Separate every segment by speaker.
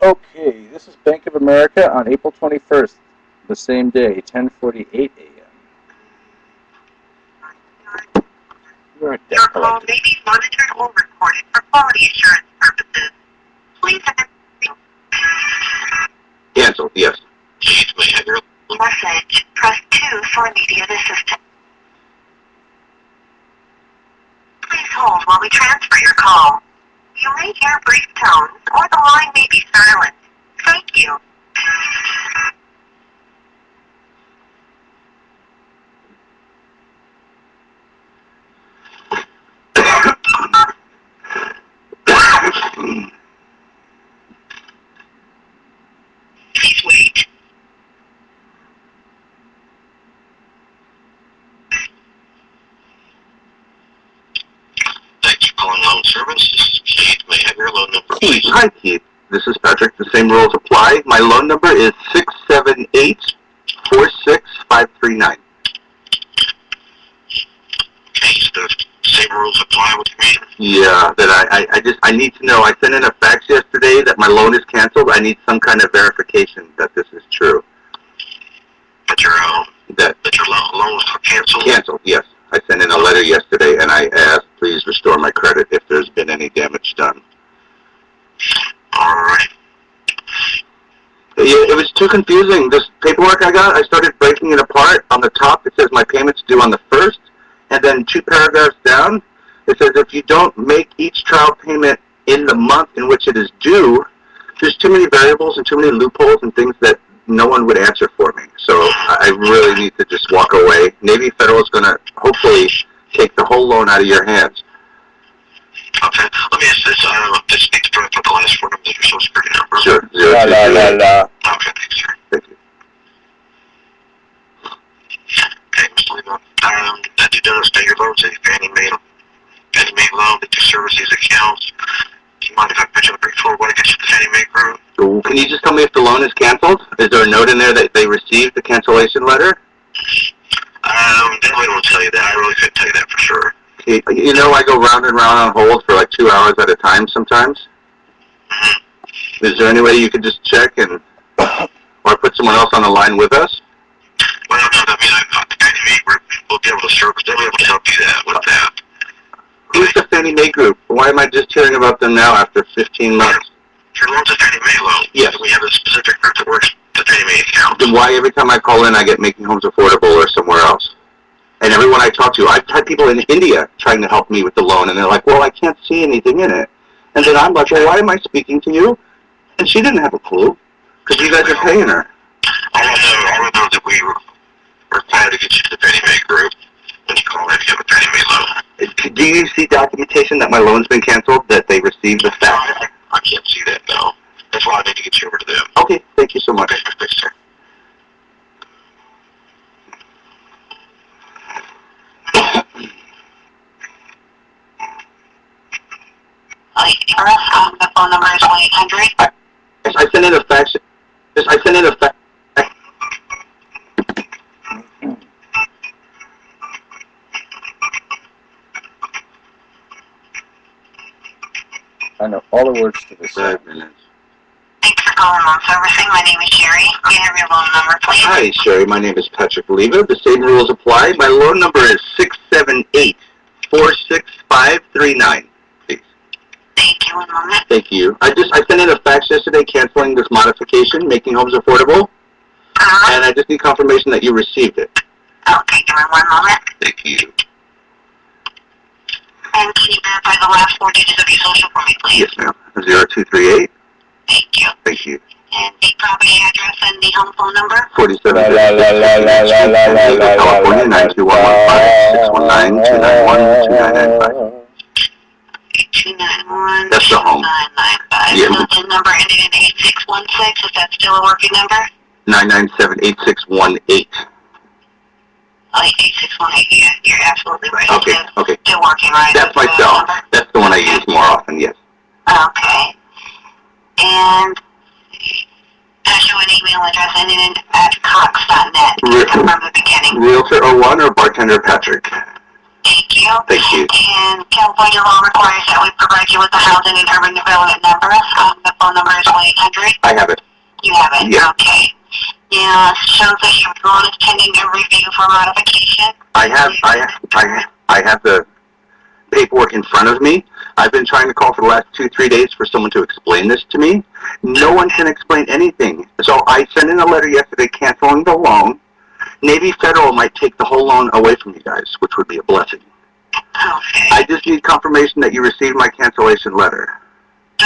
Speaker 1: Okay, this is Bank of America on April 21st, the same day, 10:48 a.m. You're a debt
Speaker 2: Your call
Speaker 1: collector.
Speaker 2: may be monitored or recorded for quality assurance purposes. Please
Speaker 3: Cancel, yes.
Speaker 2: message. Press 2 for immediate assistance. Please hold while we transfer your call. You may hear brief tones or the line may be silent. Thank you. Please wait.
Speaker 4: Thanks for calling loan service. This is Keith. May I have your loan number,
Speaker 3: Keith,
Speaker 4: please?
Speaker 3: hi Keith. This is Patrick. The same rules apply. My loan number is 678-46539.
Speaker 4: Okay, so the same rules apply. What do you mean?
Speaker 3: Yeah, that I need to know. I sent in a fax yesterday that my loan is canceled. I need some kind of verification that this is true.
Speaker 4: That your loan was canceled?
Speaker 3: Canceled, yes. I sent in a letter yesterday and I asked, please restore my credit if there's been any damage done.
Speaker 4: Alright.
Speaker 3: Yeah, it was too confusing. This paperwork I got, I started breaking it apart. On the top, it says my payment's due on the 1st, and then 2 paragraphs down, it says if you don't make each trial payment in the month in which it is due, there's too many variables and too many loopholes and things that no one would answer for me. So I really need to just walk away. Navy Federal is going to hopefully take the whole loan out of your hands.
Speaker 4: Okay, let me ask this. Just need to put the last 4 numbers of your social security number.
Speaker 3: Sure.
Speaker 1: La la la la.
Speaker 4: Okay, thanks, sir.
Speaker 3: Thank you.
Speaker 4: Okay, Mr. Lima. Did you notice that your loans, a Fannie Mae loan, that you service these accounts? Do you mind if I put you on a brief hold? Want to get you the Fannie Mae group?
Speaker 3: Can you just tell me if the loan is canceled? Is there a note in there that they received the cancellation letter?
Speaker 4: They really won't tell you that. I really couldn't tell you that for sure.
Speaker 3: You know, I go round and round on hold for like 2 hours at a time sometimes.
Speaker 4: Mm-hmm.
Speaker 3: Is there any way you could just check and or put someone else on the line with us?
Speaker 4: Well, no, I mean, the Fannie Mae group will be able to service. They'll be able to help you with that.
Speaker 3: Who's the Fannie Mae group? Why am I just hearing about them now after 15 months?
Speaker 4: Your loan's a Fannie Mae loan.
Speaker 3: Yes.
Speaker 4: We have a specific group that works the Fannie Mae account.
Speaker 3: Then why every time I call in I get Making Homes Affordable or somewhere else? And everyone I talk to, I've had people in India trying to help me with the loan, and they're like, well, I can't see anything in it. And then I'm like, well, why am I speaking to you? And she didn't have a clue, because you guys are paying her.
Speaker 4: I don't know that we were required to get you to the Fannie Mae group when you call in if you have a Fannie Mae loan.
Speaker 3: Do you see documentation that my loan's been canceled, that they received the fax?
Speaker 4: I can't see that, no. That's why I need to get you over to them.
Speaker 3: Okay, thank you so much.
Speaker 4: Okay, thanks, sir.
Speaker 2: The phone number is 1-800.
Speaker 3: I sent in a fax. I sent in a fax.
Speaker 1: I know all the words to this.
Speaker 3: 5 minutes.
Speaker 2: Thanks for calling loan servicing. My name is Sherry. Can I have your loan number, please?
Speaker 3: Hi, Sherry. My name is Patrick Leva. The same rules apply. My loan number is 678-46539. Please.
Speaker 2: Thank you. 1 moment.
Speaker 3: Thank you. I sent in a fax yesterday canceling this modification, Making Homes Affordable, and I just need confirmation that you received it.
Speaker 2: Okay, give me 1 moment.
Speaker 3: Thank you.
Speaker 2: And can you verify the last 4 digits of your social for me, please?
Speaker 3: Yes, ma'am. 0238.
Speaker 2: Thank you.
Speaker 3: Thank you.
Speaker 2: And the property address and the home phone number?
Speaker 3: 47
Speaker 1: La la la la la la la la la
Speaker 3: California, 92115-619-291-2995.
Speaker 2: 291.
Speaker 3: That's the home.
Speaker 2: 995.
Speaker 3: Yeah.
Speaker 2: So the number ending in 8616, is that still a working number?
Speaker 3: 997-8618.
Speaker 2: Oh, 8618, yeah, you're absolutely right.
Speaker 3: Okay,
Speaker 2: It's
Speaker 3: okay.
Speaker 2: still working, right?
Speaker 3: That's my cell. That's the one I use more often, yes.
Speaker 2: Okay. And I show an email address ending in @cox.net. From the beginning.
Speaker 3: Realtor01 or Bartender Patrick?
Speaker 2: Thank you. you.
Speaker 3: Thank you.
Speaker 2: And California law requires that we provide you with the housing and urban development number. The phone number is 1-800.
Speaker 3: I have it.
Speaker 2: You have it?
Speaker 3: Yeah.
Speaker 2: Okay. Yeah, it shows that your loan is pending a review for modification.
Speaker 3: I have the paperwork in front of me. I've been trying to call for the last 2-3 days for someone to explain this to me. No one can explain anything. So I sent in a letter yesterday canceling the loan. Navy Federal might take the whole loan away from you guys, which would be a blessing.
Speaker 2: Okay.
Speaker 3: I just need confirmation that you received my cancellation letter.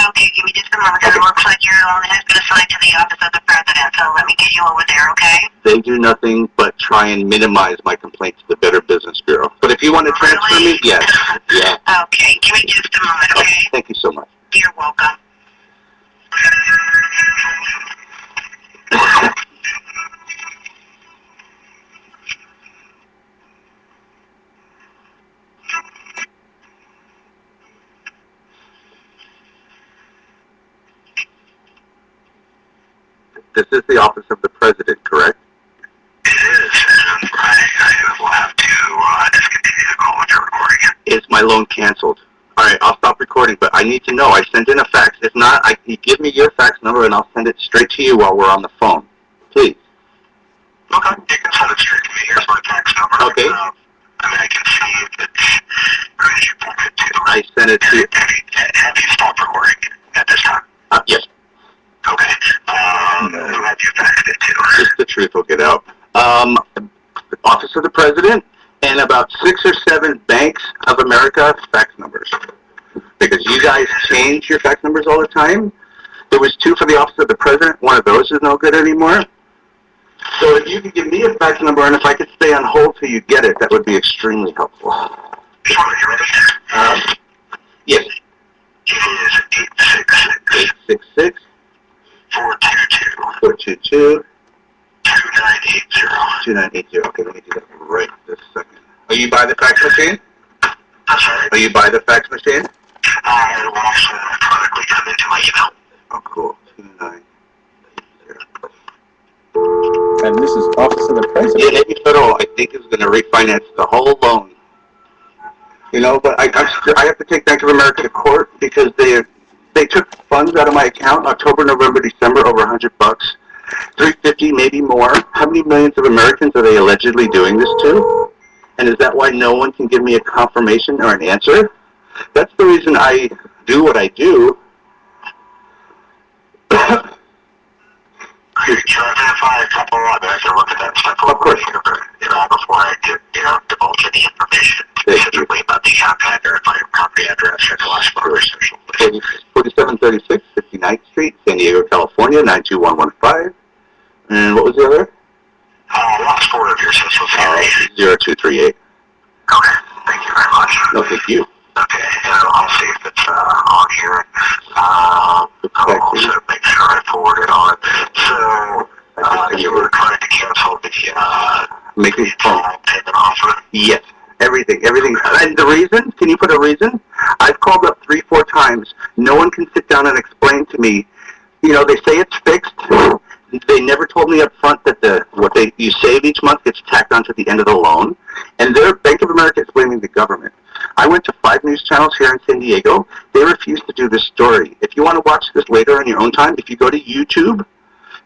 Speaker 2: Okay, give me just a moment, because it looks like your loan has been assigned to the office of the president, so let me get you over there, okay?
Speaker 3: They do nothing but try and minimize my complaint to the Better Business Bureau. But if you want to transfer me, yes. Yeah.
Speaker 2: Okay, give me just a moment, okay?
Speaker 3: Thank you so much.
Speaker 2: You're welcome.
Speaker 3: This is the office of the president, correct?
Speaker 4: It is, and I will have to discontinue the call if you're recording it.
Speaker 3: Is my loan canceled? All right, I'll stop recording, but I need to know. I sent in a fax. If not, you give me your fax number and I'll send it straight to you while we're on the phone. Please.
Speaker 4: Okay, you can send it straight to me. Here's my fax number.
Speaker 3: Okay.
Speaker 4: I can see that where did you book it to?
Speaker 3: I sent it to you.
Speaker 4: Have you stopped recording at this time?
Speaker 3: Yes.
Speaker 4: Okay. Who have you faxed it to?
Speaker 3: Just the truth will get out. Office of the President and about 6 or 7 Banks of America fax numbers. Because you guys change your fax numbers all the time. There was 2 for the Office of the President. One of those is no good anymore. So if you could give me a fax number and if I could stay on hold till you get it, that would be extremely helpful.
Speaker 4: Sure, you ready?
Speaker 3: Yes.
Speaker 4: It is
Speaker 3: 866
Speaker 4: 422
Speaker 3: 422
Speaker 4: 2980.
Speaker 3: 2980. Okay, let me do that right this second. Are you by the fax machine?
Speaker 4: That's right.
Speaker 3: Are you by the fax machine?
Speaker 4: I will also electronically come into my email.
Speaker 3: Oh, cool. 2980.
Speaker 1: And this is Office of the
Speaker 3: Yeah,
Speaker 1: President.
Speaker 3: Navy Federal, I think, is going to refinance the whole loan. You know, but I have to take Bank of America to court because they took funds out of my account October, November, December, over $100, $350, maybe more. How many millions of Americans are they allegedly doing this to? And is that why no one can give me a confirmation or an answer? That's the reason I do what I do.
Speaker 4: Can you identify a couple of them? I can look at that stuff
Speaker 3: Of course.
Speaker 4: before I get, divulge any information, specifically about the account verify your property address and the last four of your social.
Speaker 3: 4736 59th Street, San Diego, California, 92115. And what was the other?
Speaker 4: Last four of your social security.
Speaker 3: 0238.
Speaker 4: Okay, thank you very much.
Speaker 3: No, thank you.
Speaker 4: Okay, I'll see if it's on here. I'll also make sure I forward it on. So, you were trying to cancel the
Speaker 3: Making phone.
Speaker 4: payment offer?
Speaker 3: Yes, everything. And the reason? Can you put a reason? I've called up 3-4 times. No one can sit down and explain to me. You know, they say it's fixed. They never told me up front that what you save each month gets tacked onto the end of the loan. And their Bank of America is blaming the government. I went to 5 news channels here in San Diego. They refused to do this story. If you want to watch this later on your own time, if you go to YouTube,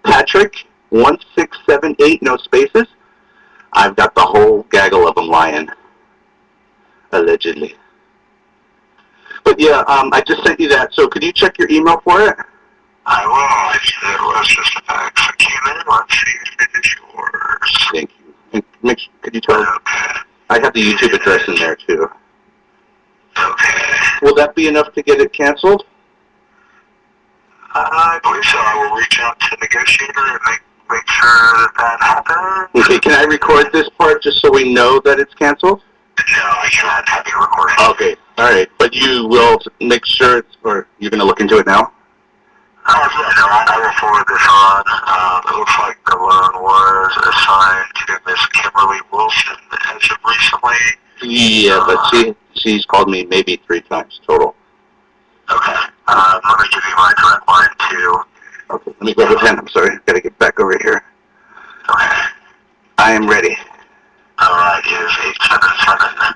Speaker 3: Patrick 1678, no spaces, I've got the whole gaggle of them lying. Allegedly. But yeah, I just sent you that. So could you check your email for it?
Speaker 4: I will. It was just a fax that came in. Let's see if it is yours.
Speaker 3: Thank you. And could you tell?
Speaker 4: Okay.
Speaker 3: I have the YouTube address in there too.
Speaker 4: Okay.
Speaker 3: Will that be enough to get it canceled?
Speaker 4: I believe so. I will reach out to the negotiator and make sure that happens.
Speaker 3: Okay, can I record this part just so we know that it's canceled?
Speaker 4: No, I cannot have you recording.
Speaker 3: Okay, alright. But you will make sure it's, or you're going to look into it now?
Speaker 4: No, I will forward this on. It looks like the loan was assigned to Miss Kimberly Wilson as of recently.
Speaker 3: Yeah, but she's called me maybe 3 times total.
Speaker 4: Okay. Let me give you my direct line too.
Speaker 3: Okay, let me grab a pen. I'm sorry. Got to get back over here.
Speaker 4: Okay.
Speaker 3: I am ready.
Speaker 4: Alright, it is 877.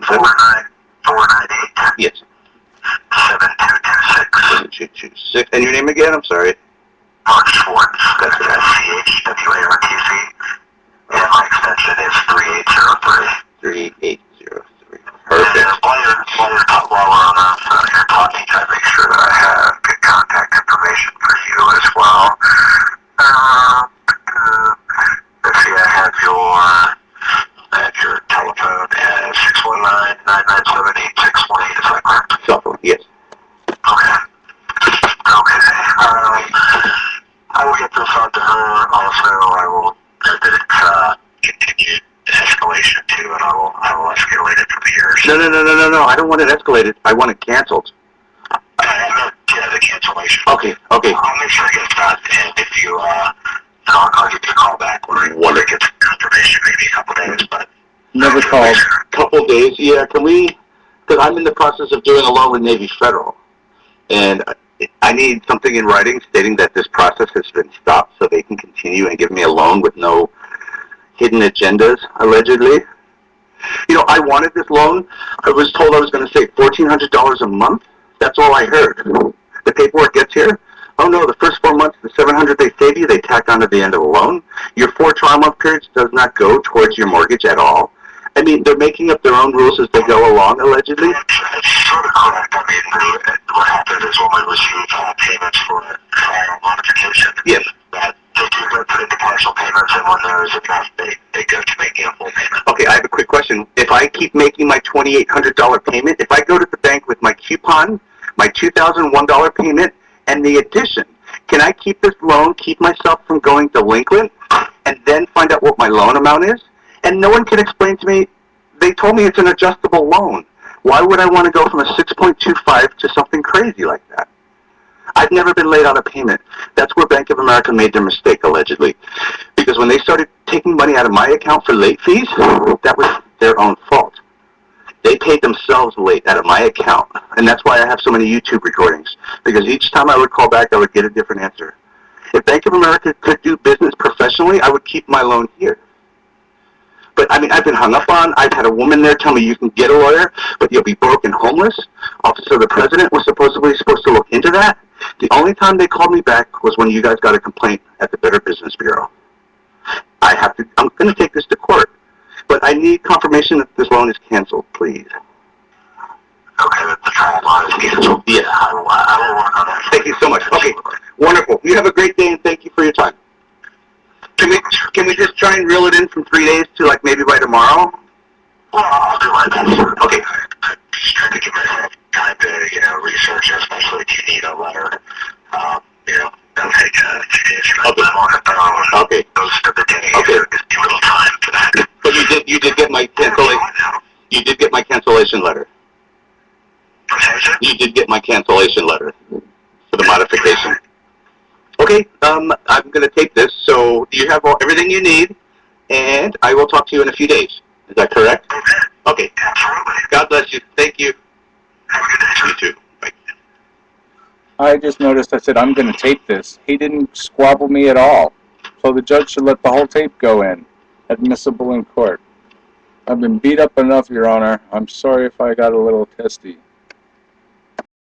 Speaker 2: 4948.
Speaker 3: Yes.
Speaker 2: 7226.
Speaker 3: 7226. And your name again? I'm sorry.
Speaker 2: Mark Schwartz. That's SCHWARTZ. And my extension is 3803.
Speaker 3: 3803. Perfect.
Speaker 2: And while we're on here talking, can I make sure that I have good contact information for you as well? Let's see, I have your telephone as 619-997-8618. Is that correct?
Speaker 3: Cell phone, yes.
Speaker 2: Okay. I will get this on to her. Also, I will get it continued escalation too, and I will escalate it from here.
Speaker 3: No. I don't want it escalated. I want it canceled.
Speaker 2: The cancellation.
Speaker 3: Okay.
Speaker 2: I'll make sure I get that, and if you, I'll give you a call back when I get the confirmation, maybe a couple days, but.
Speaker 1: Never called.
Speaker 3: Couple days, yeah. Can we? Because I'm in the process of doing a loan with Navy Federal, and I need something in writing stating that this process has been stopped, so they can continue and give me a loan with no hidden agendas, allegedly. You know, I wanted this loan. I was told I was going to save $1,400 a month. That's all I heard. The paperwork gets here. Oh no, the first 4 months, the $700 they save you, they tack on to the end of the loan. Your 4 trial month periods does not go towards your mortgage at all. I mean, they're making up their own rules as they go along, allegedly.
Speaker 2: It's sort of correct. I mean, what happens is when we receive payments for trial modification,
Speaker 3: Yes.
Speaker 2: That they do go put into partial payments, and when there is enough, they go to making a full payment.
Speaker 3: Okay, I have a quick question. If I keep making my $2,800 payment, if I go to the bank with my coupon, my $2,001 payment, and the addition, can I keep this loan, keep myself from going delinquent, and then find out what my loan amount is? And no one can explain to me. They told me it's an adjustable loan. Why would I want to go from a 6.25 to something crazy like that? I've never been late on a payment. That's where Bank of America made their mistake, allegedly. Because when they started taking money out of my account for late fees, that was their own fault. They paid themselves late out of my account. And that's why I have so many YouTube recordings. Because each time I would call back, I would get a different answer. If Bank of America could do business professionally, I would keep my loan here. But, I mean, I've been hung up on. I've had a woman there tell me you can get a lawyer, but you'll be broke and homeless. Officer of the President was supposed to look into that. The only time they called me back was when you guys got a complaint at the Better Business Bureau. I'm going to take this to court, but I need confirmation that this loan is canceled, please.
Speaker 2: Okay, that the trial loan is canceled.
Speaker 3: Yes.
Speaker 2: I will work on that.
Speaker 3: Thank you so much. Okay, wonderful. You have a great day, and thank you for your time. Can we just try and reel it in from 3 days to, like, maybe by tomorrow?
Speaker 2: Well, I'll do my best.
Speaker 3: Okay.
Speaker 2: I'm just trying to give myself time to, research, especially if you need a letter. That'll take 2 days for that memo on the phone.
Speaker 3: Okay.
Speaker 2: Those are the days.
Speaker 3: Okay.
Speaker 2: Just a little time for that.
Speaker 3: But you did get my cancellation. You did get my cancellation letter. You did get my cancellation letter for the modification. Okay, I'm going to take this. So you have everything you need, and I will talk to you in a few days. Is that correct? Okay.
Speaker 2: Absolutely.
Speaker 3: God bless you. Thank you.
Speaker 2: Have a good day, sir.
Speaker 3: You too. Bye.
Speaker 1: I just noticed I said, I'm going to tape this. He didn't squabble me at all. So the judge should let the whole tape go in, admissible in court. I've been beat up enough, Your Honor. I'm sorry if I got a little testy.